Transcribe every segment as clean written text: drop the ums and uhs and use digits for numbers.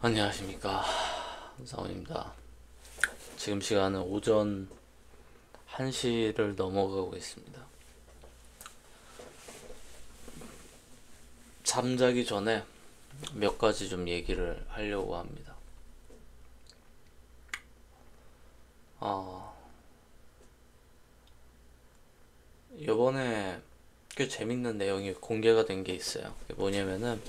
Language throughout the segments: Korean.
안녕하십니까, 사원입니다. 지금 시간은 오전 1시를 넘어가고 있습니다. 잠자기 전에 몇 가지 좀 얘기를 하려고 합니다. 요번에 꽤 재밌는 내용이 공개가 된 게 있어요. 그게 뭐냐면은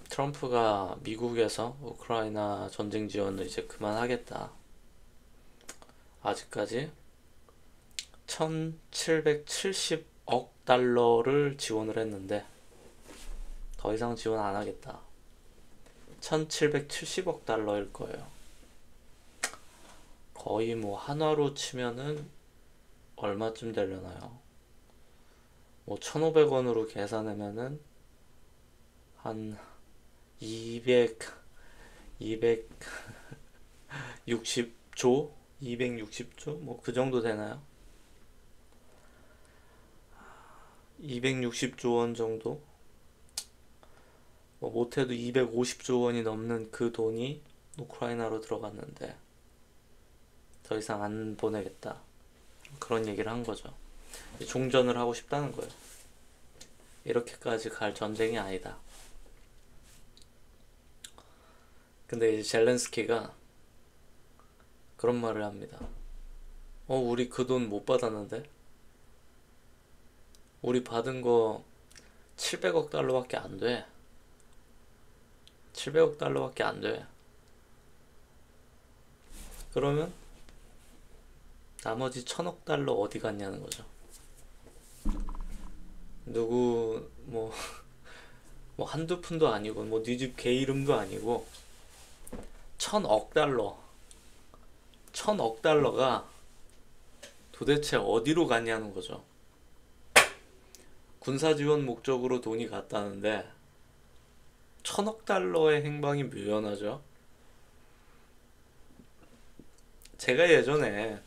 트럼프가 미국에서 우크라이나 전쟁 지원을 이제 그만하겠다. 아직까지 1770억 달러를 지원을 했는데 더 이상 지원 안 하겠다. 1770억 달러일 거예요. 거의 뭐 한화로 치면은 얼마쯤 되려나요? 뭐 1,500원으로 계산하면은 한 260조? 260조? 뭐 그 정도 되나요? 260조 원 정도? 뭐 못해도 250조 원이 넘는 그 돈이 우크라이나로 들어갔는데 더 이상 안 보내겠다. 그런 얘기를 한 거죠. 종전을 하고 싶다는 거예요. 이렇게까지 갈 전쟁이 아니다. 근데 이제 젤렌스키가 그런 말을 합니다. 우리 그 돈 못 받았는데? 우리 받은 거 700억 달러밖에 안 돼. 700억 달러밖에 안 돼. 그러면 나머지 1,000억 달러 어디 갔냐는 거죠. 누구 뭐 한두 푼도 아니고 뭐 네 집 개 이름도 아니고 1,000억 달러가 도대체 어디로 갔냐는 거죠. 군사 지원 목적으로 돈이 갔다는데 1,000억 달러의 행방이 묘연하죠. 제가 예전에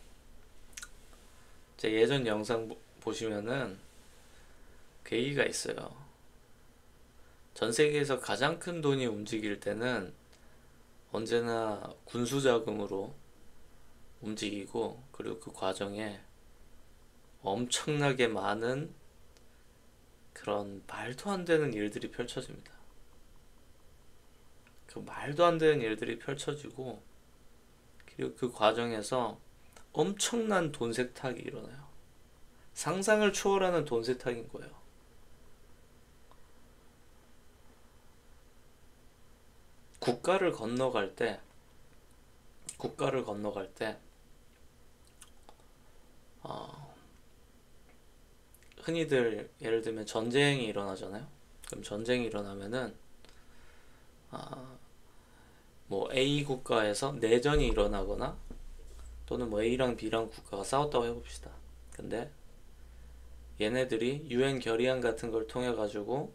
제 예전 영상 보시면은 그 얘기가 있어요. 전 세계에서 가장 큰 돈이 움직일 때는 언제나 군수 자금으로 움직이고, 그리고 그 과정에 엄청나게 많은 그런 말도 안 되는 일들이 펼쳐집니다. 그 말도 안 되는 일들이 펼쳐지고, 그리고 그 과정에서 엄청난 돈 세탁이 일어나요. 상상을 초월하는 돈 세탁인 거예요. 국가를 건너갈 때 흔히들 예를 들면 전쟁이 일어나잖아요. 그럼 전쟁이 일어나면은 뭐 A 국가에서 내전이 일어나거나, 또는 뭐 A랑 B랑 국가가 싸웠다고 해봅시다. 근데 얘네들이 유엔 결의안 같은 걸 통해 가지고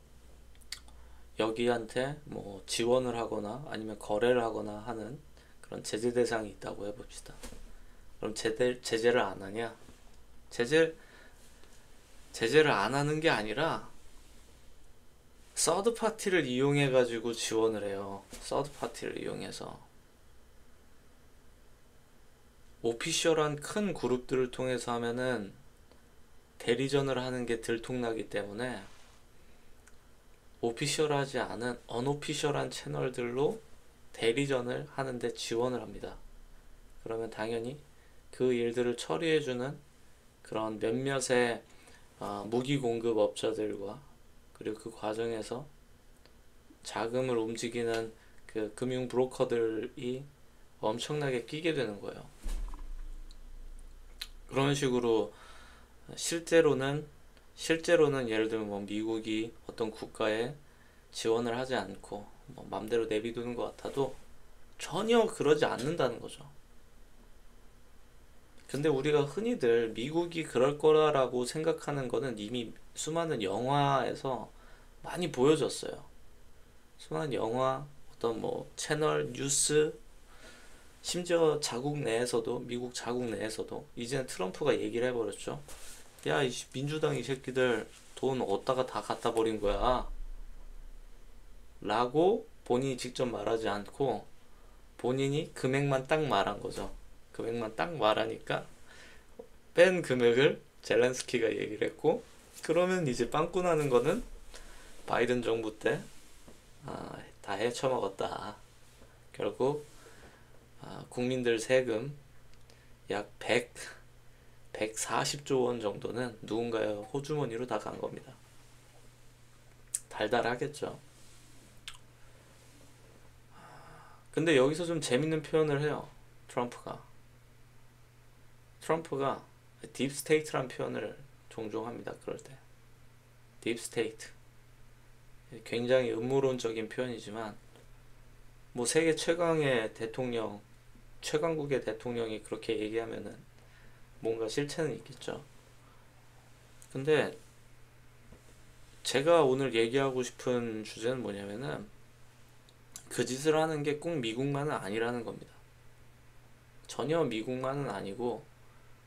여기한테 뭐 지원을 하거나 아니면 거래를 하거나 하는 그런 제재 대상이 있다고 해봅시다. 그럼 제재를 안 하냐? 제재를 안 하는 게 아니라 서드 파티를 이용해 가지고 지원을 해요. 서드 파티를 이용해서 오피셜한 큰 그룹들을 통해서 하면은 대리전을 하는 게 들통나기 때문에 오피셜하지 않은 언오피셜한 채널들로 대리전을 하는데 지원을 합니다. 그러면 당연히 그 일들을 처리해주는 그런 몇몇의 무기 공급 업자들과, 그리고 그 과정에서 자금을 움직이는 그 금융 브로커들이 엄청나게 끼게 되는 거예요. 그런 식으로 실제로는 예를 들면 뭐 미국이 어떤 국가에 지원을 하지 않고 뭐 맘대로 내비두는 것 같아도 전혀 그러지 않는다는 거죠. 근데 우리가 흔히들 미국이 그럴 거라고 생각하는 거는 이미 수많은 영화에서 많이 보여줬어요. 수많은 영화, 어떤 뭐 채널, 뉴스, 심지어 미국 자국 내에서도 이제는 트럼프가 얘기를 해버렸죠. 야, 이 민주당 이 새끼들 돈 어디다가 다 갖다 버린 거야. 라고 본인이 직접 말하지 않고 본인이 금액만 딱 말한 거죠. 금액만 딱 말하니까 뺀 금액을 젤렌스키가 얘기를 했고, 그러면 이제 빵꾸 나는 거는 바이든 정부 때 다 헤쳐먹었다. 결국 국민들 세금 약 140조 원 정도는 누군가의 호주머니로 다 간 겁니다. 달달하겠죠. 근데 여기서 좀 재밌는 표현을 해요. 트럼프가 딥스테이트란 표현을 종종 합니다. 그럴 때 딥스테이트, 굉장히 음모론적인 표현이지만 뭐 세계 최강의 대통령, 최강국의 대통령이 그렇게 얘기하면은 뭔가 실체는 있겠죠. 근데 제가 오늘 얘기하고 싶은 주제는 뭐냐면은 그 짓을 하는 게 꼭 미국만은 아니라는 겁니다. 전혀 미국만은 아니고,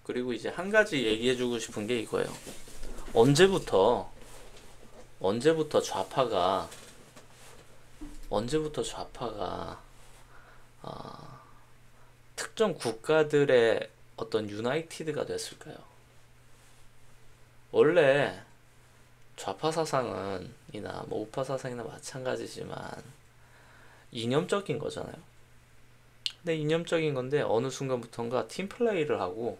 그리고 이제 한 가지 얘기해주고 싶은 게 이거예요. 언제부터 좌파가 특정 국가들의 어떤 유나이티드가 됐을까요? 원래 좌파 사상은 이나 뭐 우파 사상이나 마찬가지지만 이념적인 거잖아요. 근데 이념적인 건데 어느 순간부턴가 팀플레이를 하고,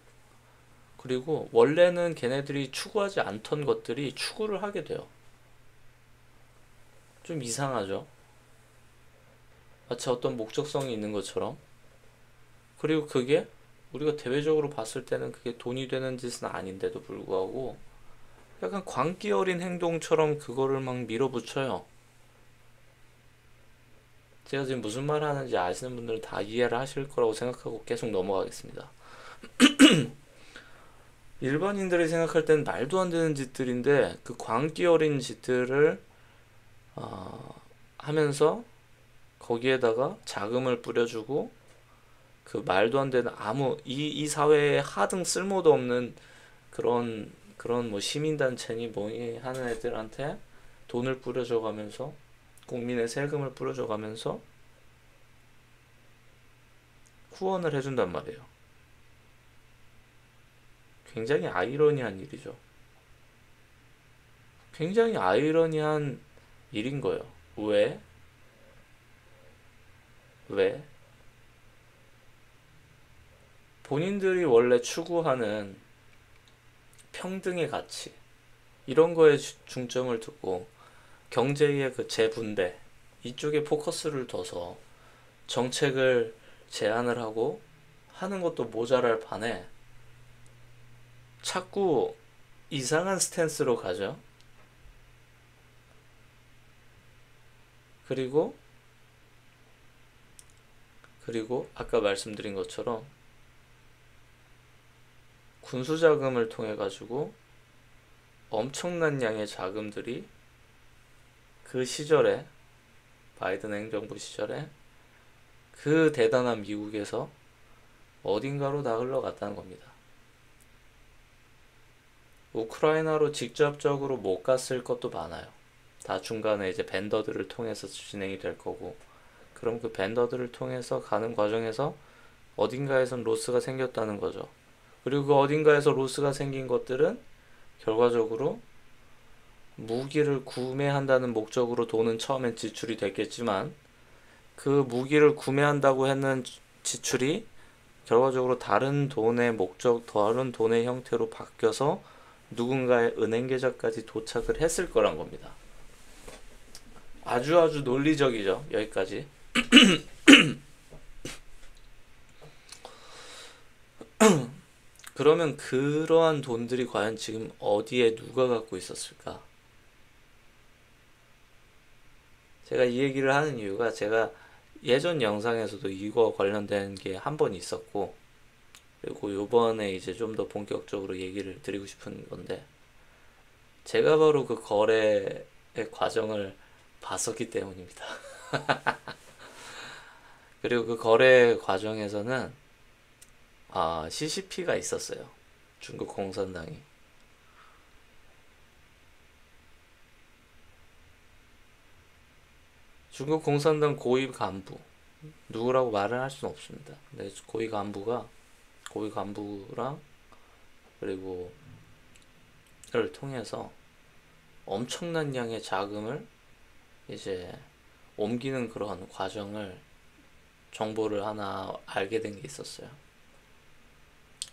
그리고 원래는 걔네들이 추구하지 않던 것들이 추구를 하게 돼요. 좀 이상하죠? 마치 어떤 목적성이 있는 것처럼. 그리고 그게 우리가 대외적으로 봤을 때는 그게 돈이 되는 짓은 아닌데도 불구하고 약간 광기 어린 행동처럼 그거를 막 밀어붙여요. 제가 지금 무슨 말 하는지 아시는 분들은 다 이해를 하실 거라고 생각하고 계속 넘어가겠습니다. 일반인들이 생각할 땐 말도 안 되는 짓들인데 그 광기 어린 짓들을 하면서 거기에다가 자금을 뿌려주고, 그 말도 안 되는 이 사회에 하등 쓸모도 없는 그런 뭐 시민단체니 뭐니 하는 애들한테 돈을 뿌려줘 가면서, 국민의 세금을 뿌려줘 가면서 후원을 해준단 말이에요. 굉장히 아이러니한 일이죠. 굉장히 아이러니한 일인 거예요. 왜? 왜? 본인들이 원래 추구하는 평등의 가치, 이런 거에 중점을 두고 경제의 그 재분배, 이쪽에 포커스를 둬서 정책을 제안을 하고 하는 것도 모자랄 판에 자꾸 이상한 스탠스로 가죠. 그리고 아까 말씀드린 것처럼 군수자금을 통해 가지고 엄청난 양의 자금들이 그 시절에, 바이든 행정부 시절에 그 대단한 미국에서 어딘가로 다 흘러갔다는 겁니다. 우크라이나로 직접적으로 못 갔을 것도 많아요. 다 중간에 이제 벤더들을 통해서 진행이 될 거고, 그럼 그 벤더들을 통해서 가는 과정에서 어딘가에선 로스가 생겼다는 거죠. 그리고 그 어딘가에서 로스가 생긴 것들은 결과적으로 무기를 구매한다는 목적으로 돈은 처음엔 지출이 됐겠지만, 그 무기를 구매한다고 했는 지출이 결과적으로 다른 돈의 형태로 바뀌어서 누군가의 은행 계좌까지 도착을 했을 거란 겁니다. 아주 논리적이죠. 여기까지. 그러면 그러한 돈들이 과연 지금 어디에 누가 갖고 있었을까? 제가 이 얘기를 하는 이유가, 제가 예전 영상에서도 이거 관련된 게 한 번 있었고, 그리고 요번에 이제 좀 더 본격적으로 얘기를 드리고 싶은 건데, 제가 바로 그 거래의 과정을 봤었기 때문입니다. 그리고 그 거래 과정에서는 CCP가 있었어요. 중국 공산당이. 중국 공산당 고위 간부, 누구라고 말을 할 수는 없습니다. 근데 고위 간부랑 그리고 를 통해서 엄청난 양의 자금을 이제 옮기는 그런 과정을 정보를 하나 알게 된 게 있었어요.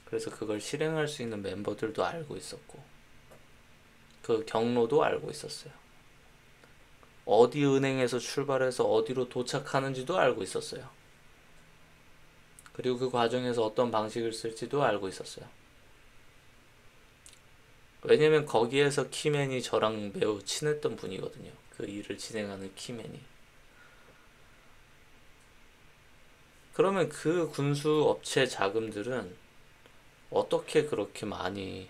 그래서 그걸 실행할 수 있는 멤버들도 알고 있었고 그 경로도 알고 있었어요. 어디 은행에서 출발해서 어디로 도착하는지도 알고 있었어요. 그리고 그 과정에서 어떤 방식을 쓸지도 알고 있었어요. 왜냐면 거기에서 키맨이 저랑 매우 친했던 분이거든요. 그 일을 진행하는 키맨이. 그러면 그 군수 업체 자금들은 어떻게 그렇게 많이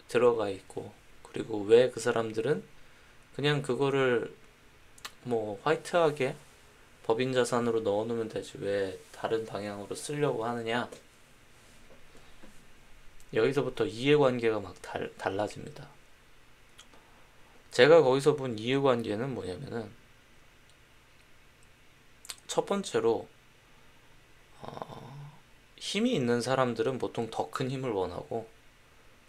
들어가 있고, 그리고 왜 그 사람들은 그냥 그거를 뭐 화이트하게 법인 자산으로 넣어놓으면 되지 왜 다른 방향으로 쓰려고 하느냐. 여기서부터 이해관계가 막 달라집니다. 제가 거기서 본 이해관계는 뭐냐면은 첫 번째로 힘이 있는 사람들은 보통 더 큰 힘을 원하고,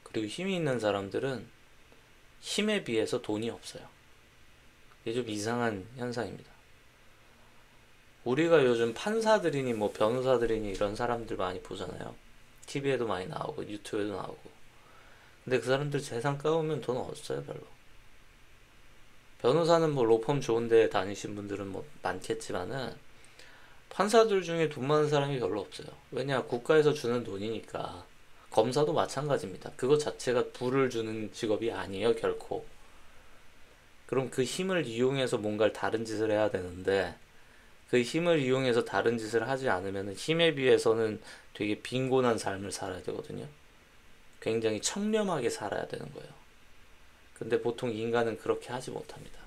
그리고 힘이 있는 사람들은 힘에 비해서 돈이 없어요. 이게 좀 이상한 현상입니다. 우리가 요즘 판사들이니 뭐 변호사들이니 이런 사람들 많이 보잖아요. TV에도 많이 나오고 유튜브에도 나오고. 근데 그 사람들 재산 까보면 돈 없어요, 별로. 변호사는 뭐 로펌 좋은 데 다니신 분들은 뭐 많겠지만은 판사들 중에 돈 많은 사람이 별로 없어요. 왜냐, 국가에서 주는 돈이니까. 검사도 마찬가지입니다. 그것 자체가 부를 주는 직업이 아니에요, 결코. 그럼 그 힘을 이용해서 뭔가를 다른 짓을 해야 되는데, 그 힘을 이용해서 다른 짓을 하지 않으면 힘에 비해서는 되게 빈곤한 삶을 살아야 되거든요. 굉장히 청렴하게 살아야 되는 거예요. 근데 보통 인간은 그렇게 하지 못합니다.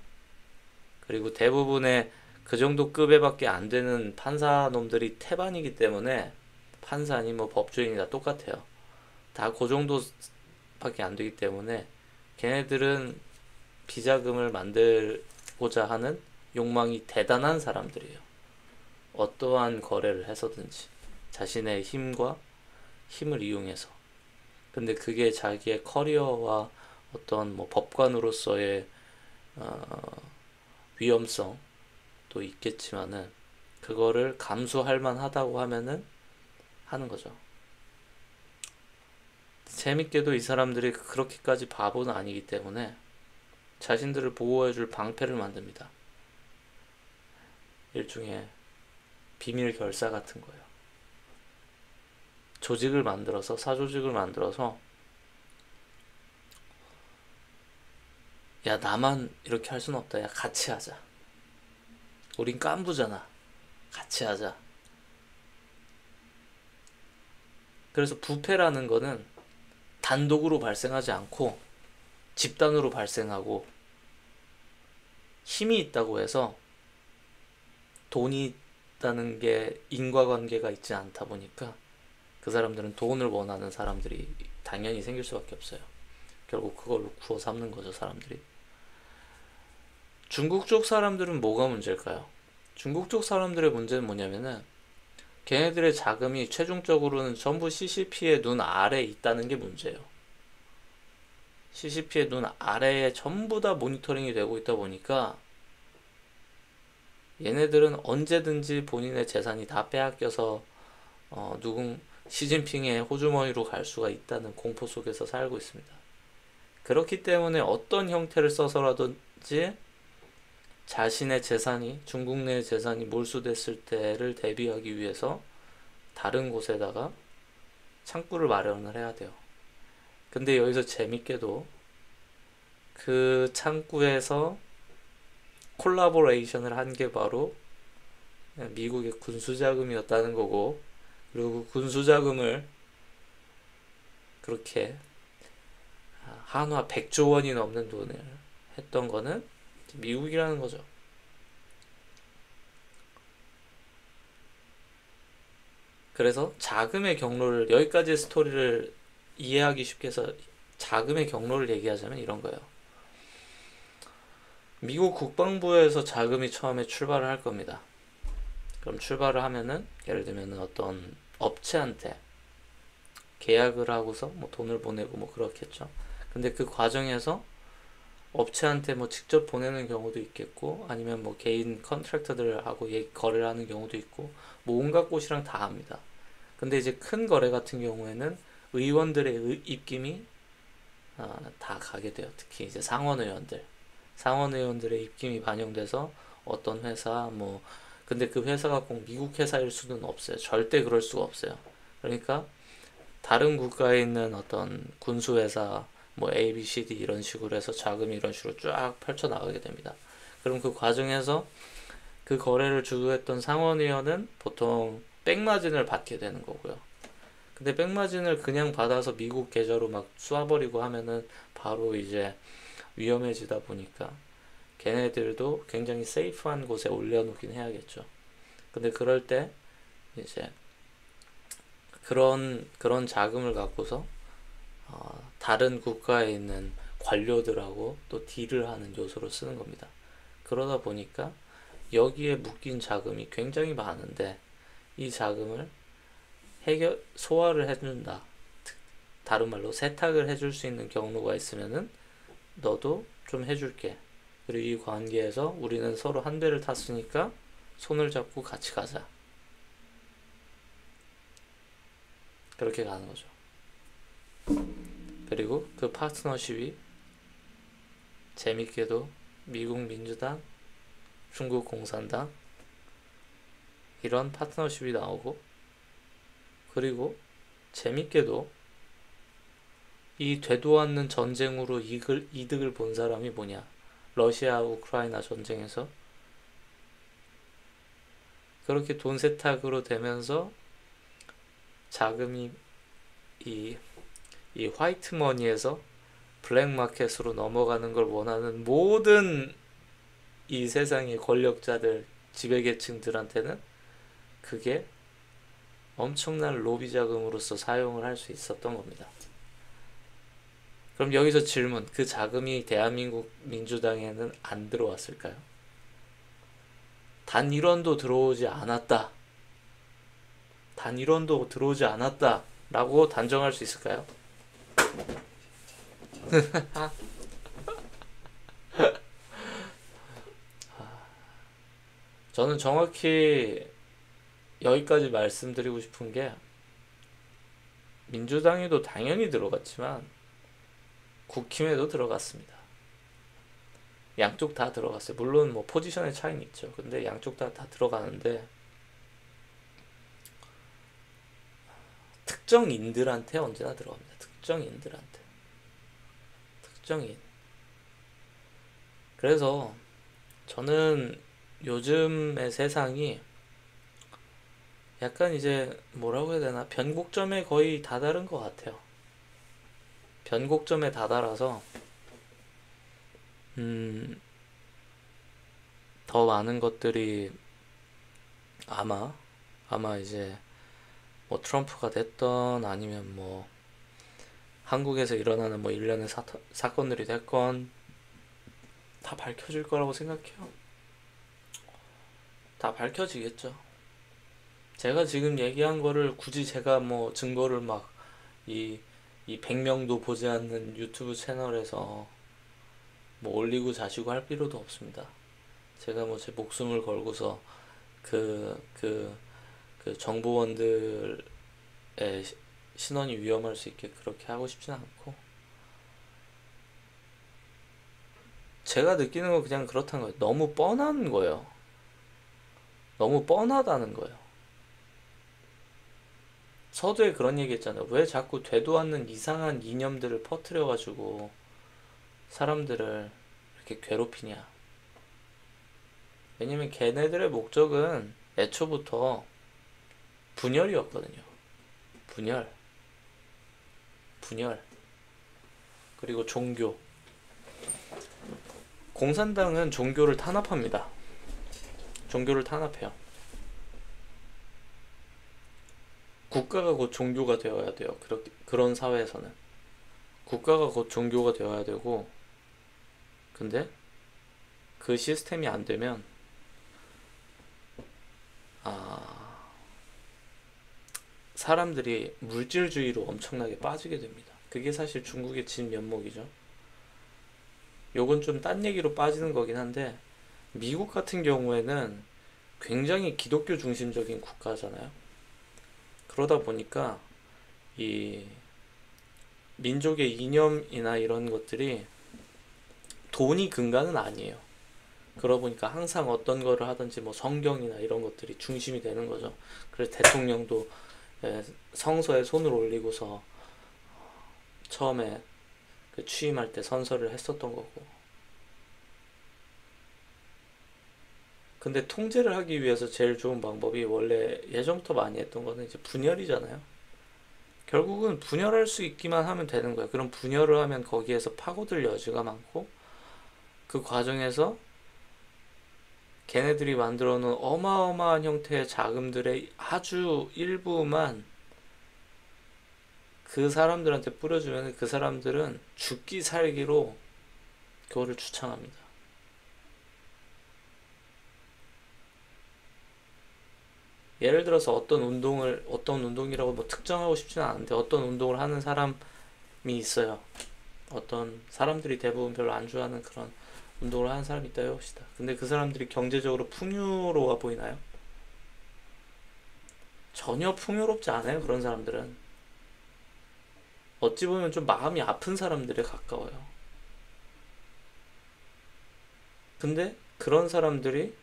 그리고 대부분의 그 정도 급여밖에 안 되는 판사놈들이 태반이기 때문에, 판사니 뭐 법조인이 다 똑같아요. 다 그 정도밖에 안 되기 때문에 걔네들은 비자금을 만들고자 하는 욕망이 대단한 사람들이에요. 어떠한 거래를 해서든지 자신의 힘과 힘을 이용해서. 근데 그게 자기의 커리어와 어떤 뭐 법관으로서의 위험성도 있겠지만은 그거를 감수할 만하다고 하면은 하는 거죠. 재밌게도 이 사람들이 그렇게까지 바보는 아니기 때문에 자신들을 보호해줄 방패를 만듭니다. 일종의 비밀 결사 같은 거예요. 조직을 만들어서, 사조직을 만들어서, 야, 나만 이렇게 할 순 없다. 야, 같이 하자. 우린 깐부잖아. 같이 하자. 그래서 부패라는 거는 단독으로 발생하지 않고 집단으로 발생하고, 힘이 있다고 해서 돈이 있다는 게 인과관계가 있지 않다 보니까 그 사람들은 돈을 원하는 사람들이 당연히 생길 수밖에 없어요. 결국 그걸로 구워 삼는 거죠, 사람들이. 중국 쪽 사람들은 뭐가 문제일까요? 중국 쪽 사람들의 문제는 뭐냐면은 걔네들의 자금이 최종적으로는 전부 CCP의 눈 아래에 있다는 게 문제예요. CCP의 눈 아래에 전부 다 모니터링이 되고 있다 보니까 얘네들은 언제든지 본인의 재산이 다 빼앗겨서 시진핑의 호주머니로 갈 수가 있다는 공포 속에서 살고 있습니다. 그렇기 때문에 어떤 형태를 써서라든지 자신의 재산이, 중국 내 재산이 몰수됐을 때를 대비하기 위해서 다른 곳에다가 창구를 마련을 해야 돼요. 근데 여기서 재밌게도 그 창구에서 콜라보레이션을 한 게 바로 미국의 군수자금이었다는 거고, 그리고 그 군수자금을 그렇게 한화 100조 원이 넘는 돈을 했던 거는 미국이라는 거죠. 그래서 자금의 경로를, 여기까지의 스토리를 이해하기 쉽게 해서 자금의 경로를 얘기하자면 이런 거예요. 미국 국방부에서 자금이 처음에 출발을 할 겁니다. 그럼 출발을 하면은 예를 들면 어떤 업체한테 계약을 하고서 뭐 돈을 보내고 뭐 그렇겠죠. 근데 그 과정에서 업체한테 뭐 직접 보내는 경우도 있겠고 아니면 뭐 개인 컨트랙터들하고 거래를 하는 경우도 있고 뭐 온갖 곳이랑 다 합니다. 근데 이제 큰 거래 같은 경우에는 의원들의 입김이 다 가게 돼요. 특히 이제 상원의원들의 입김이 반영돼서 어떤 회사 뭐 근데 그 회사가 꼭 미국 회사일 수는 없어요. 절대 그럴 수가 없어요. 그러니까 다른 국가에 있는 어떤 군수회사 뭐 A, B, C, D 이런 식으로 해서 자금이 이런 식으로 쫙 펼쳐나가게 됩니다. 그럼 그 과정에서 그 거래를 주도했던 상원의원은 보통 백마진을 받게 되는 거고요. 근데 백마진을 그냥 받아서 미국 계좌로 막 쏴버리고 하면은 바로 이제 위험해지다 보니까 걔네들도 굉장히 세이프한 곳에 올려놓긴 해야겠죠. 근데 그럴 때 이제 그런 자금을 갖고서 다른 국가에 있는 관료들하고 또 딜을 하는 요소로 쓰는 겁니다. 그러다 보니까 여기에 묶인 자금이 굉장히 많은데 이 자금을 소화를 해준다. 다른 말로 세탁을 해줄 수 있는 경로가 있으면은 너도 좀 해줄게. 그리고 이 관계에서 우리는 서로 한 배를 탔으니까 손을 잡고 같이 가자. 그렇게 가는 거죠. 그리고 그 파트너십이 재밌게도 미국 민주당, 중국 공산당 이런 파트너십이 나오고 그리고 재밌게도 이 되도 않는 전쟁으로 이득을 본 사람이 뭐냐? 러시아 우크라이나 전쟁에서 그렇게 돈 세탁으로 되면서 자금이 이 화이트 머니에서 블랙 마켓으로 넘어가는 걸 원하는 모든 이 세상의 권력자들, 지배계층들한테는 그게 엄청난 로비 자금으로서 사용을 할 수 있었던 겁니다. 그럼 여기서 질문, 그 자금이 대한민국 민주당에는 안 들어왔을까요? 단 1원도 들어오지 않았다. 단 1원도 들어오지 않았다. 라고 단정할 수 있을까요? 저는 정확히 여기까지 말씀드리고 싶은 게 민주당에도 당연히 들어갔지만 국힘에도 들어갔습니다. 양쪽 다 들어갔어요. 물론 뭐 포지션의 차이는 있죠. 근데 양쪽 다 들어가는데 특정인들한테 언제나 들어갑니다. 특정인들한테. 특정인. 그래서 저는 요즘의 세상이 약간 이제 뭐라고 해야 되나 변곡점에 거의 다다른 것 같아요. 변곡점에 다다라서 더 많은 것들이 아마 이제 뭐 트럼프가 됐던 아니면 뭐 한국에서 일어나는 뭐 일련의 사건들이 됐건 다 밝혀질 거라고 생각해요. 다 밝혀지겠죠. 제가 지금 얘기한 거를 굳이 제가 뭐 증거를 막 이 100명도 보지 않는 유튜브 채널에서 뭐 올리고 자시고 할 필요도 없습니다. 제가 뭐 제 목숨을 걸고서 그 정보원들의 신원이 위험할 수 있게 그렇게 하고 싶진 않고 제가 느끼는 건 그냥 그렇다는 거예요. 너무 뻔한 거예요. 너무 뻔하다는 거예요. 서두에 그런 얘기 했잖아요. 왜 자꾸 되도 않는 이상한 이념들을 퍼뜨려가지고 사람들을 이렇게 괴롭히냐. 왜냐면 걔네들의 목적은 애초부터 분열이었거든요. 분열. 그리고 종교. 공산당은 종교를 탄압합니다. 종교를 탄압해요. 국가가 곧 종교가 되어야 돼요. 그런 사회에서는. 국가가 곧 종교가 되어야 되고, 근데 그 시스템이 안 되면 아, 사람들이 물질주의로 엄청나게 빠지게 됩니다. 그게 사실 중국의 진면목이죠. 요건 좀 딴 얘기로 빠지는 거긴 한데 미국 같은 경우에는 굉장히 기독교 중심적인 국가잖아요. 그러다 보니까 이 민족의 이념이나 이런 것들이 돈이 근간은 아니에요. 그러다 보니까 항상 어떤 거를 하든지 뭐 성경이나 이런 것들이 중심이 되는 거죠. 그래서 대통령도 성서에 손을 올리고서 처음에 그 취임할 때 선서를 했었던 거고. 근데 통제를 하기 위해서 제일 좋은 방법이 원래 예전부터 많이 했던 거는 이제 분열이잖아요. 결국은 분열할 수 있기만 하면 되는 거예요. 그럼 분열을 하면 거기에서 파고들 여지가 많고 그 과정에서 걔네들이 만들어 놓은 어마어마한 형태의 자금들의 아주 일부만 그 사람들한테 뿌려주면 그 사람들은 죽기 살기로 그거를 추창합니다. 예를 들어서 어떤 운동이라고 뭐 특정하고 싶지는 않은데 어떤 운동을 하는 사람이 있어요. 어떤 사람들이 대부분 별로 안 좋아하는 그런 운동을 하는 사람이 있다 해봅시다. 근데 그 사람들이 경제적으로 풍요로워 보이나요? 전혀 풍요롭지 않아요. 그런 사람들은 어찌 보면 좀 마음이 아픈 사람들에 가까워요. 근데 그런 사람들이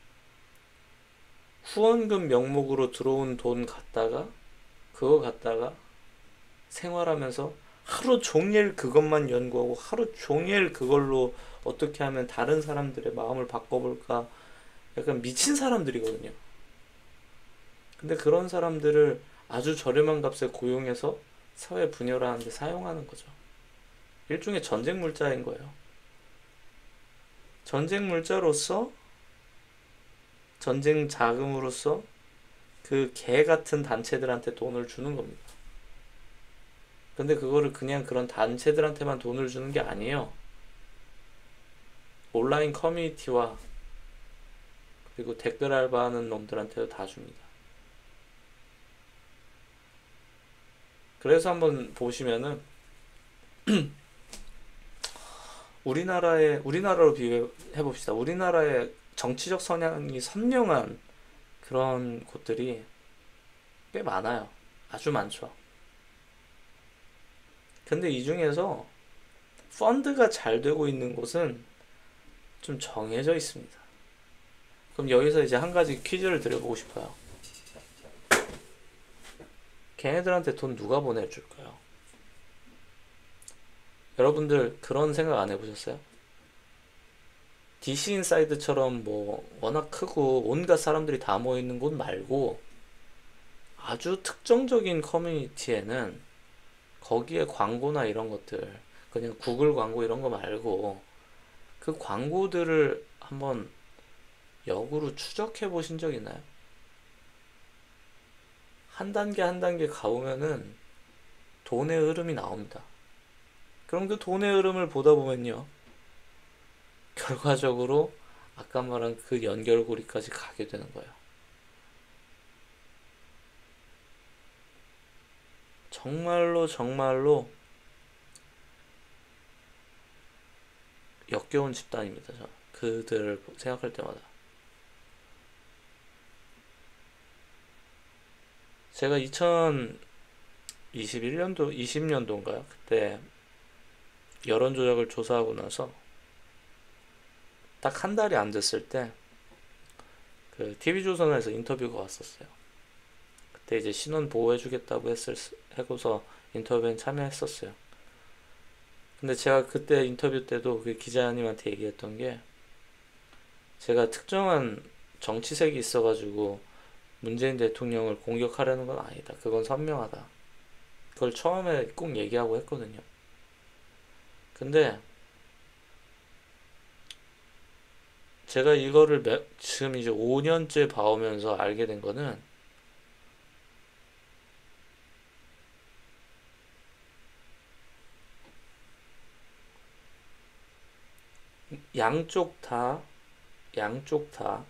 후원금 명목으로 들어온 돈 그거 갖다가 생활하면서 하루 종일 그것만 연구하고 하루 종일 그걸로 어떻게 하면 다른 사람들의 마음을 바꿔볼까 약간 미친 사람들이거든요. 근데 그런 사람들을 아주 저렴한 값에 고용해서 사회 분열하는 데 사용하는 거죠. 일종의 전쟁 물자인 거예요. 전쟁 물자로서 전쟁 자금으로서 그 개 같은 단체들한테 돈을 주는 겁니다. 근데 그거를 그냥 그런 단체들한테만 돈을 주는 게 아니에요. 온라인 커뮤니티와 그리고 댓글 알바하는 놈들한테도 다 줍니다. 그래서 한번 보시면은 우리나라로 비교해 봅시다. 우리나라의 정치적 성향이 선명한 그런 곳들이 꽤 많아요. 아주 많죠. 근데 이 중에서 펀드가 잘 되고 있는 곳은 좀 정해져 있습니다. 그럼 여기서 이제 한 가지 퀴즈를 드려보고 싶어요. 걔네들한테 돈 누가 보내줄까요? 여러분들 그런 생각 안 해보셨어요? DC 인사이드처럼 뭐 워낙 크고 온갖 사람들이 다 모이는 곳 말고 아주 특정적인 커뮤니티에는 거기에 광고나 이런 것들 그냥 구글 광고 이런 거 말고 그 광고들을 한번 역으로 추적해 보신 적 있나요? 한 단계 한 단계 가보면은 돈의 흐름이 나옵니다. 그럼 그 돈의 흐름을 보다 보면요. 결과적으로 아까 말한 그 연결고리까지 가게 되는 거예요. 정말로 정말로 역겨운 집단입니다. 저 그들을 생각할 때마다 제가 2021년도 20년도인가요? 그때 여론조작을 조사하고 나서 딱 한 달이 안 됐을 때 그 TV조선에서 인터뷰가 왔었어요. 그때 이제 신원 보호해주겠다고 하고서 인터뷰에 참여했었어요. 근데 제가 그때 인터뷰 때도 그 기자님한테 얘기했던 게 제가 특정한 정치색이 있어가지고 문재인 대통령을 공격하려는 건 아니다. 그건 선명하다. 그걸 처음에 꼭 얘기하고 했거든요. 근데 제가 이거를 지금 이제 5년째 봐오면서 알게 된 거는 양쪽 다 양쪽 다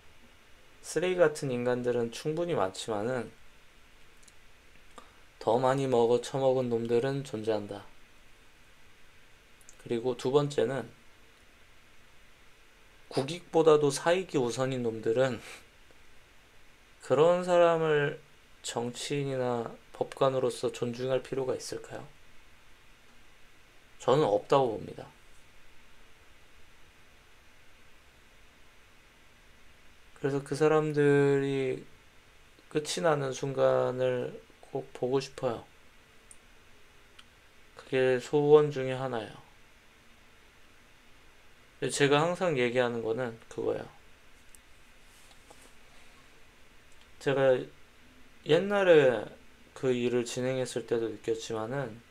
쓰레기 같은 인간들은 충분히 많지만은 더 많이 먹어 처먹은 놈들은 존재한다. 그리고 두 번째는 국익보다도 사익이 우선인 놈들은 그런 사람을 정치인이나 법관으로서 존중할 필요가 있을까요? 저는 없다고 봅니다. 그래서 그 사람들이 끝이 나는 순간을 꼭 보고 싶어요. 그게 소원 중에 하나예요. 제가 항상 얘기하는 거는 그거예요. 제가 옛날에 그 일을 진행했을 때도 느꼈지만은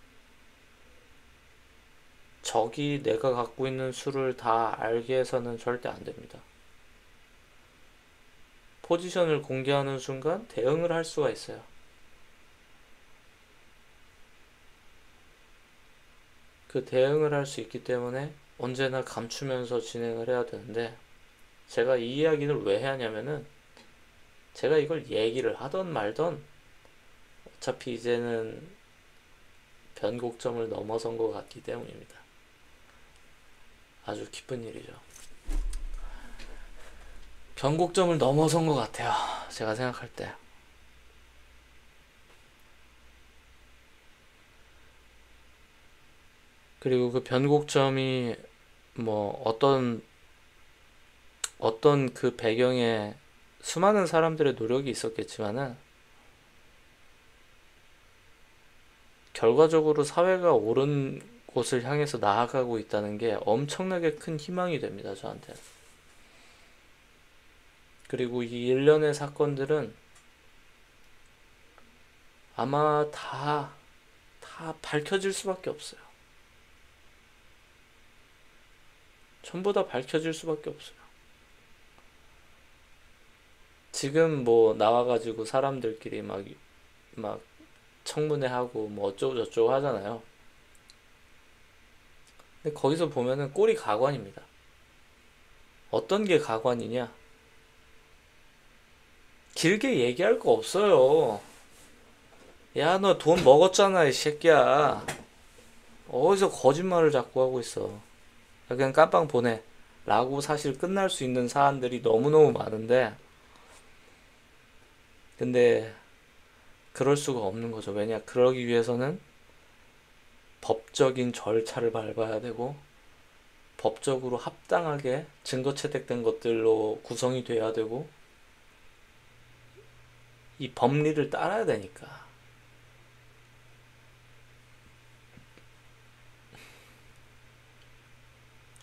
적이 내가 갖고 있는 수를 다 알게 해서는 절대 안 됩니다. 포지션을 공개하는 순간 대응을 할 수가 있어요. 그 대응을 할 수 있기 때문에 언제나 감추면서 진행을 해야 되는데 제가 이 이야기를 왜 하냐면은 제가 이걸 얘기를 하던 말던 어차피 이제는 변곡점을 넘어선 것 같기 때문입니다. 아주 기쁜 일이죠. 변곡점을 넘어선 것 같아요. 제가 생각할 때. 그리고 그 변곡점이 뭐 어떤 그 배경에 수많은 사람들의 노력이 있었겠지만은 결과적으로 사회가 옳은 곳을 향해서 나아가고 있다는 게 엄청나게 큰 희망이 됩니다, 저한테. 그리고 이 일련의 사건들은 아마 다 밝혀질 수밖에 없어요. 전부 다 밝혀질 수밖에 없어요. 지금 뭐 나와가지고 사람들끼리 막 청문회 하고 뭐 어쩌고 저쩌고 하잖아요. 근데 거기서 보면은 꼴이 가관입니다. 어떤 게 가관이냐? 길게 얘기할 거 없어요. 야, 너 돈 먹었잖아, 이 새끼야. 어디서 거짓말을 자꾸 하고 있어. 그냥 깜빵 보내. 라고 사실 끝날 수 있는 사안들이 너무너무 많은데, 근데 그럴 수가 없는 거죠. 왜냐, 그러기 위해서는 법적인 절차를 밟아야 되고, 법적으로 합당하게 증거 채택된 것들로 구성이 돼야 되고, 이 법리를 따라야 되니까.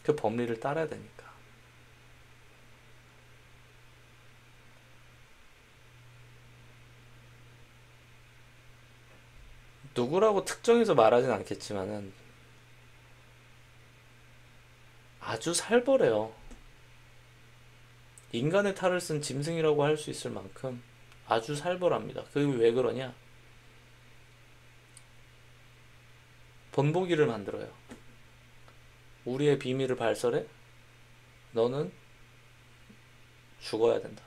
그 법리를 따라야 되니까. 누구라고 특정해서 말하진 않겠지만은 아주 살벌해요. 인간의 탈을 쓴 짐승이라고 할 수 있을 만큼 아주 살벌합니다. 그게 왜 그러냐? 본보기를 만들어요. 우리의 비밀을 발설해? 너는 죽어야 된다.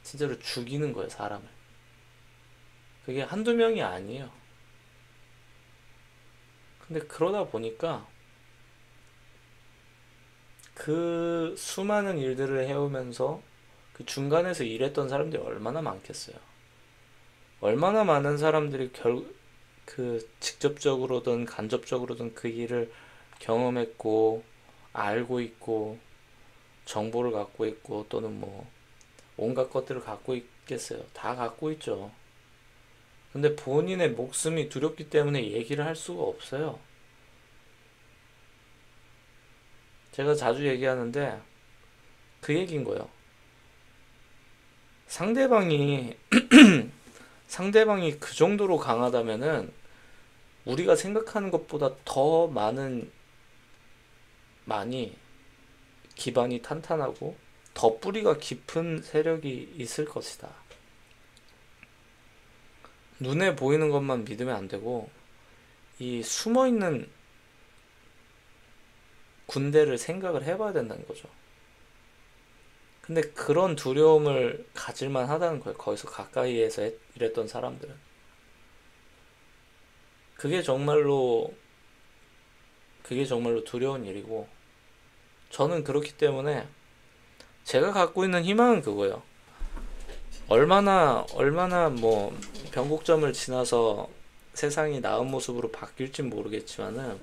진짜로 죽이는 거예요, 사람을. 그게 한두 명이 아니에요. 근데 그러다 보니까 그 수많은 일들을 해오면서 그 중간에서 일했던 사람들이 얼마나 많겠어요. 얼마나 많은 사람들이 그 직접적으로든 간접적으로든 그 일을 경험했고 알고 있고 정보를 갖고 있고 또는 뭐 온갖 것들을 갖고 있겠어요. 다 갖고 있죠. 근데 본인의 목숨이 두렵기 때문에 얘기를 할 수가 없어요. 제가 자주 얘기하는데 그 얘기인 거예요. 상대방이 상대방이 그 정도로 강하다면은 우리가 생각하는 것보다 더 많이 기반이 탄탄하고 더 뿌리가 깊은 세력이 있을 것이다. 눈에 보이는 것만 믿으면 안 되고 이 숨어있는 군대를 생각을 해봐야 된다는 거죠. 근데 그런 두려움을 가질만 하다는 거예요. 거기서 가까이에서 일했던 사람들은. 그게 정말로, 그게 정말로 두려운 일이고, 저는 그렇기 때문에 제가 갖고 있는 희망은 그거예요. 얼마나 뭐 변곡점을 지나서 세상이 나은 모습으로 바뀔진 모르겠지만은,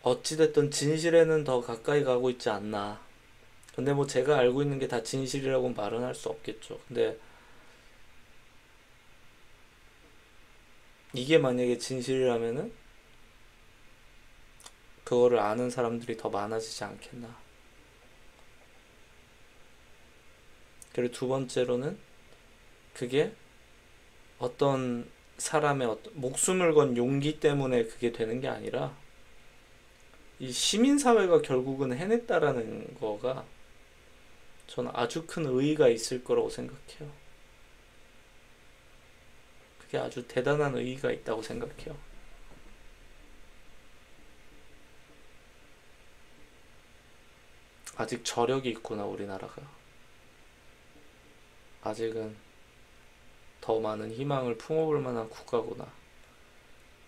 어찌됐든 진실에는 더 가까이 가고 있지 않나. 근데 뭐 제가 알고 있는 게 다 진실이라고 말은 할 수 없겠죠. 근데 이게 만약에 진실이라면은 그거를 아는 사람들이 더 많아지지 않겠나. 그리고 두 번째로는 그게 어떤 사람의 목숨을 건 용기 때문에 그게 되는 게 아니라 이 시민사회가 결국은 해냈다라는 거가 저는 아주 큰 의의가 있을 거라고 생각해요. 그게 아주 대단한 의의가 있다고 생각해요. 아직 저력이 있구나, 우리나라가. 아직은 더 많은 희망을 품어볼 만한 국가구나.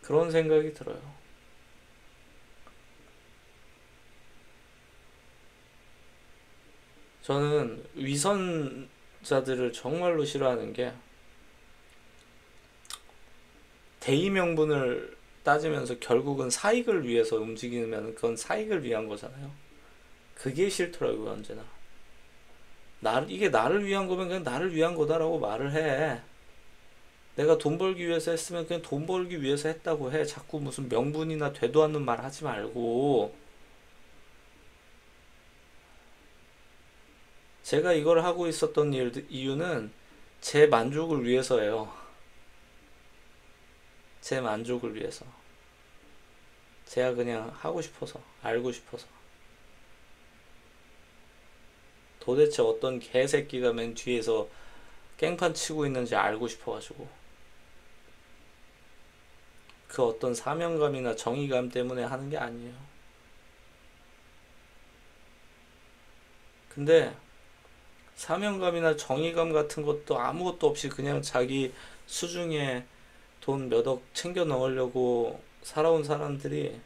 그런 생각이 들어요. 저는 위선자들을 정말로 싫어하는 게 대의 명분을 따지면서 결국은 사익을 위해서 움직이면 그건 사익을 위한 거잖아요. 그게 싫더라고요, 언제나. 이게 나를 위한 거면 그냥 나를 위한 거다라고 말을 해. 내가 돈 벌기 위해서 했으면 그냥 돈 벌기 위해서 했다고 해. 자꾸 무슨 명분이나 되도 않는 말 하지 말고. 제가 이걸 하고 있었던 이유는 제 만족을 위해서예요. 제 만족을 위해서. 제가 그냥 하고 싶어서, 알고 싶어서. 도대체 어떤 개새끼가 맨 뒤에서 깽판 치고 있는지 알고 싶어가지고. 그 어떤 사명감이나 정의감 때문에 하는 게 아니에요. 근데 사명감이나 정의감 같은 것도 아무것도 없이 그냥 자기 수중에 돈 몇 억 챙겨 넣으려고 살아온 사람들이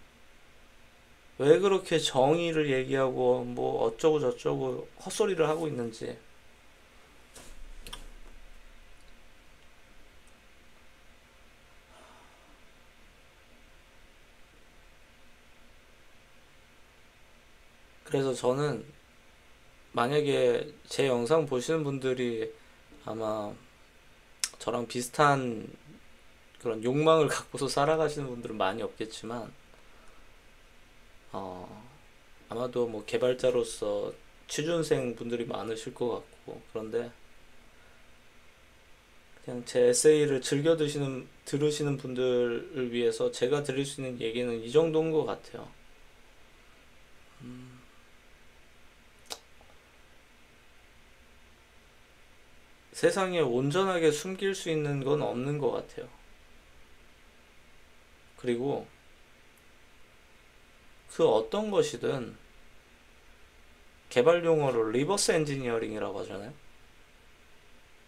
왜 그렇게 정의를 얘기하고 뭐 어쩌고 저쩌고 헛소리를 하고 있는지. 그래서 저는 만약에 제 영상 보시는 분들이 아마 저랑 비슷한 그런 욕망을 갖고서 살아가시는 분들은 많이 없겠지만, 어, 아마도 뭐 개발자로서 취준생 분들이 많으실 것 같고, 그런데 그냥 제 에세이를 들으시는 분들을 위해서 제가 드릴 수 있는 얘기는 이 정도인 것 같아요. 세상에 온전하게 숨길 수 있는 건 없는 것 같아요. 그리고 그 어떤 것이든 개발 용어로 리버스 엔지니어링이라고 하잖아요.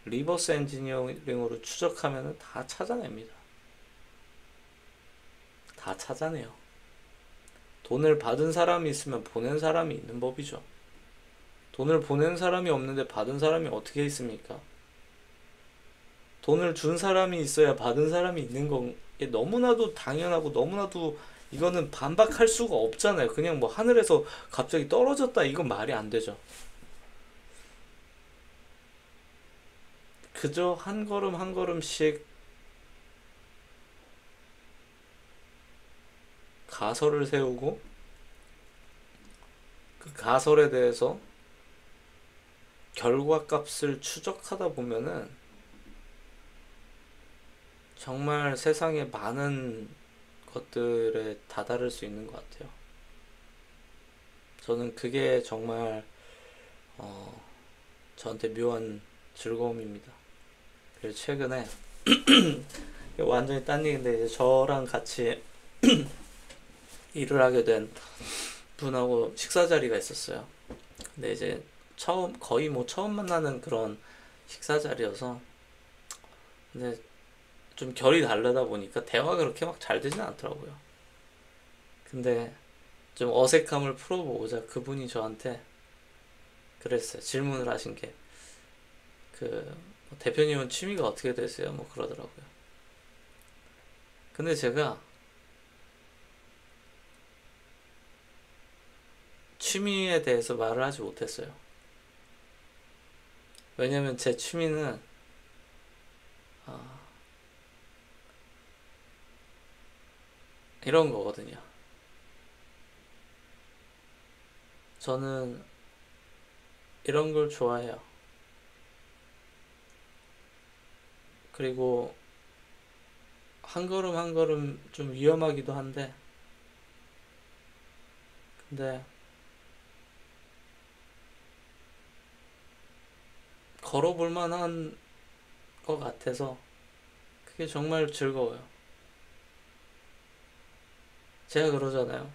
리버스 엔지니어링으로 추적하면 다 찾아냅니다. 다 찾아내요. 돈을 받은 사람이 있으면 보낸 사람이 있는 법이죠. 돈을 보낸 사람이 없는데 받은 사람이 어떻게 있습니까? 돈을 준 사람이 있어야 받은 사람이 있는 건 너무나도 당연하고 너무나도 이거는 반박할 수가 없잖아요. 그냥 뭐 하늘에서 갑자기 떨어졌다 이건 말이 안 되죠. 그저 한 걸음 한 걸음씩 가설을 세우고 그 가설에 대해서 결과값을 추적하다 보면은 정말 세상에 많은 것들에 다다를 수 있는 것 같아요. 저는 그게 정말 저한테 묘한 즐거움입니다. 그래서 최근에 완전히 딴 얘기인데 이제 저랑 같이 일을 하게 된 분하고 식사 자리가 있었어요. 근데 이제 거의 뭐 처음 만나는 그런 식사 자리여서, 근데 좀 결이 다르다 보니까 대화가 그렇게 막 잘 되진 않더라고요. 근데 좀 어색함을 풀어보고자 그분이 저한테 그랬어요. 질문을 하신 게, 대표님은 취미가 어떻게 되세요? 뭐 그러더라고요. 근데 제가 취미에 대해서 말을 하지 못했어요. 왜냐면 제 취미는 아, 이런 거거든요. 저는 이런 걸 좋아해요. 그리고 한 걸음 한 걸음 좀 위험하기도 한데, 근데 걸어볼 만한 것 같아서 그게 정말 즐거워요. 제가 그러잖아요.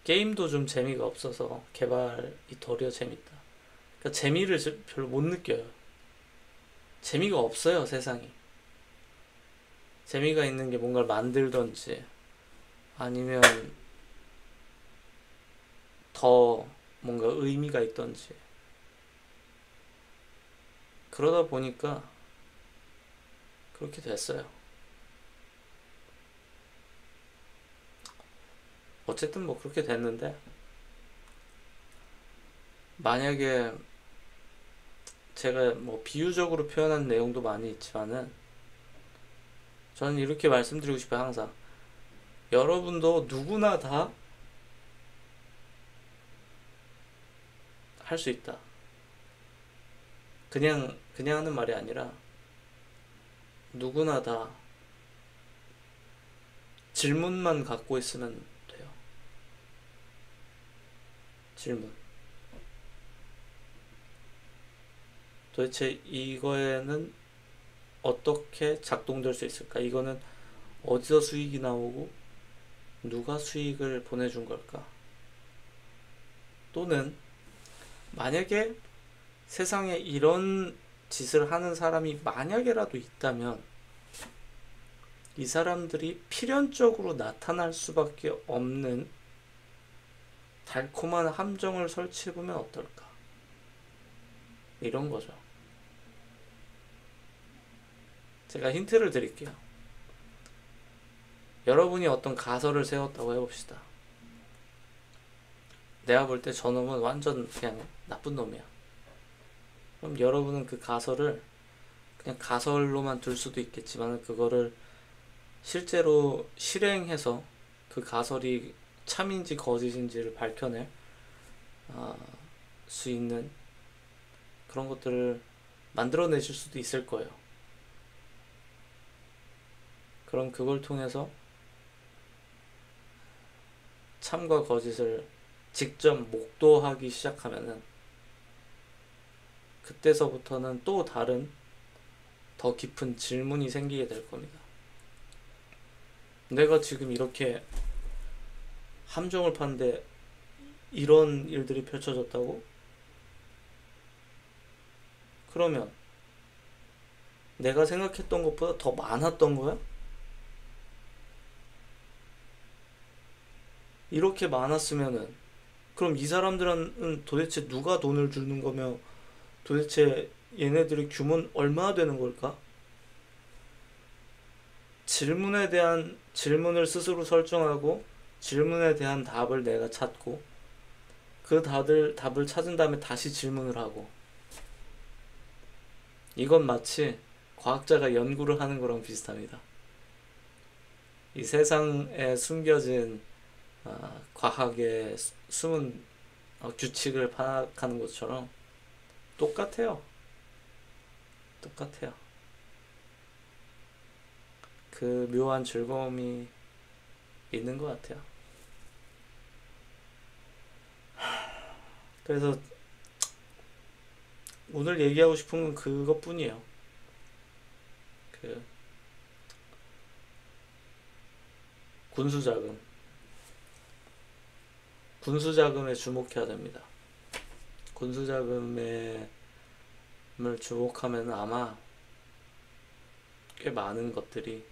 게임도 좀 재미가 없어서 개발이 덜려 재밌다. 그러니까 재미를 별로 못 느껴요. 재미가 없어요, 세상이. 재미가 있는 게 뭔가를 만들던지 아니면 더 뭔가 의미가 있던지, 그러다 보니까 그렇게 됐어요. 어쨌든 뭐 그렇게 됐는데, 만약에 제가 뭐 비유적으로 표현한 내용도 많이 있지만은, 저는 이렇게 말씀드리고 싶어요. 항상 여러분도 누구나 다 할 수 있다. 그냥 하는 말이 아니라 누구나 다 질문만 갖고 있으면 돼요. 질문. 도대체 이거에는 어떻게 작동될 수 있을까? 이거는 어디서 수익이 나오고 누가 수익을 보내준 걸까? 또는 만약에 세상에 이런 짓을 하는 사람이 만약에라도 있다면 이 사람들이 필연적으로 나타날 수밖에 없는 달콤한 함정을 설치해보면 어떨까? 이런 거죠. 제가 힌트를 드릴게요. 여러분이 어떤 가설을 세웠다고 해봅시다. 내가 볼 때 저놈은 완전 그냥 나쁜 놈이야. 그럼 여러분은 그 가설을 그냥 가설로만 둘 수도 있겠지만, 그거를 실제로 실행해서 그 가설이 참인지 거짓인지를 밝혀낼 아, 수 있는 그런 것들을 만들어내실 수도 있을 거예요. 그럼 그걸 통해서 참과 거짓을 직접 목도하기 시작하면은, 그때서부터는 또 다른 더 깊은 질문이 생기게 될 겁니다. 내가 지금 이렇게 함정을 파는데 이런 일들이 펼쳐졌다고? 그러면 내가 생각했던 것보다 더 많았던 거야? 이렇게 많았으면은 그럼 이 사람들은 도대체 누가 돈을 주는 거며, 도대체 얘네들의 규모는 얼마나 되는 걸까? 질문에 대한 질문을 스스로 설정하고, 질문에 대한 답을 내가 찾고, 그 답을 찾은 다음에 다시 질문을 하고, 이건 마치 과학자가 연구를 하는 거랑 비슷합니다. 이 세상에 숨겨진 과학의 숨은 규칙을 파악하는 것처럼 똑같아요. 똑같아요. 그 묘한 즐거움이 있는 것 같아요. 그래서 오늘 얘기하고 싶은 건 그것뿐이에요. 그 군수자금. 군수 자금에 주목해야 됩니다. 군수 자금을 주목하면 아마 꽤 많은 것들이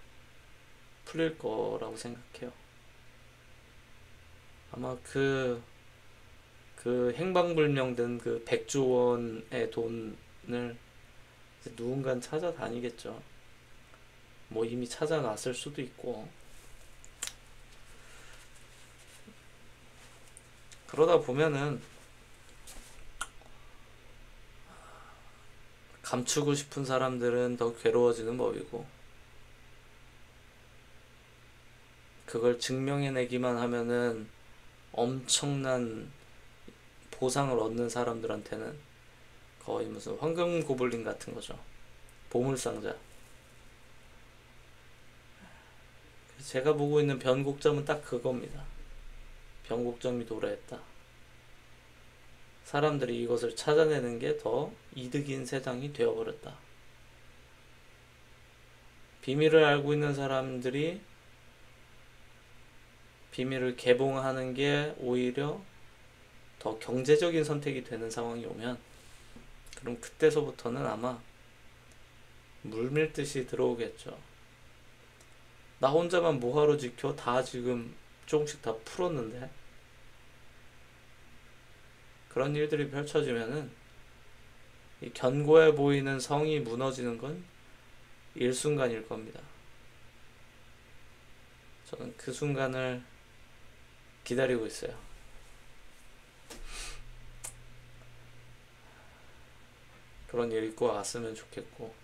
풀릴 거라고 생각해요. 아마 그 행방불명된 그 100조 원의 돈을 이제 누군가는 찾아다니겠죠. 뭐 이미 찾아놨을 수도 있고. 그러다 보면은 감추고 싶은 사람들은 더 괴로워지는 법이고, 그걸 증명해내기만 하면은 엄청난 보상을 얻는 사람들한테는 거의 무슨 황금 고블린 같은 거죠. 보물상자. 제가 보고 있는 변곡점은 딱 그겁니다. 변곡점이 도래했다. 사람들이 이것을 찾아내는 게 더 이득인 세상이 되어버렸다. 비밀을 알고 있는 사람들이 비밀을 개봉하는 게 오히려 더 경제적인 선택이 되는 상황이 오면, 그럼 그때서부터는 아마 물밀듯이 들어오겠죠. 나 혼자만 뭐하러 지켜? 다 지금 조금씩 다 풀었는데. 그런 일들이 펼쳐지면은 이 견고해 보이는 성이 무너지는 건 일순간일 겁니다. 저는 그 순간을 기다리고 있어요. 그런 일이 꼭 왔으면 좋겠고.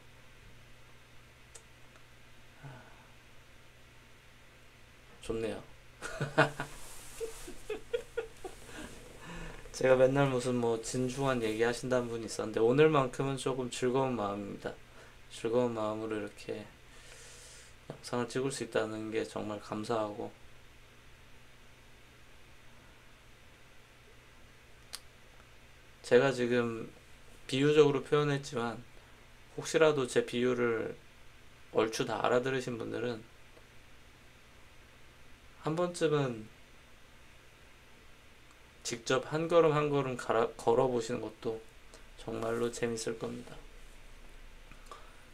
좋네요. 제가 맨날 무슨 뭐 진중한 얘기 하신다는 분이 있었는데, 오늘만큼은 조금 즐거운 마음입니다. 즐거운 마음으로 이렇게 영상을 찍을 수 있다는 게 정말 감사하고, 제가 지금 비유적으로 표현했지만 혹시라도 제 비유를 얼추 다 알아들으신 분들은 한 번쯤은 직접 한 걸음 한 걸음 걸어보시는 것도 정말로 재밌을 겁니다.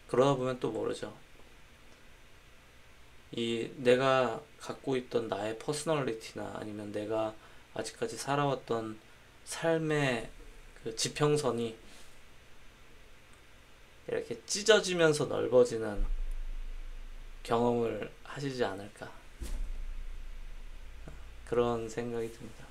그러다 보면 또 모르죠. 이 내가 갖고 있던 나의 퍼스널리티나 아니면 내가 아직까지 살아왔던 삶의 그 지평선이 이렇게 찢어지면서 넓어지는 경험을 하시지 않을까, 그런 생각이 듭니다.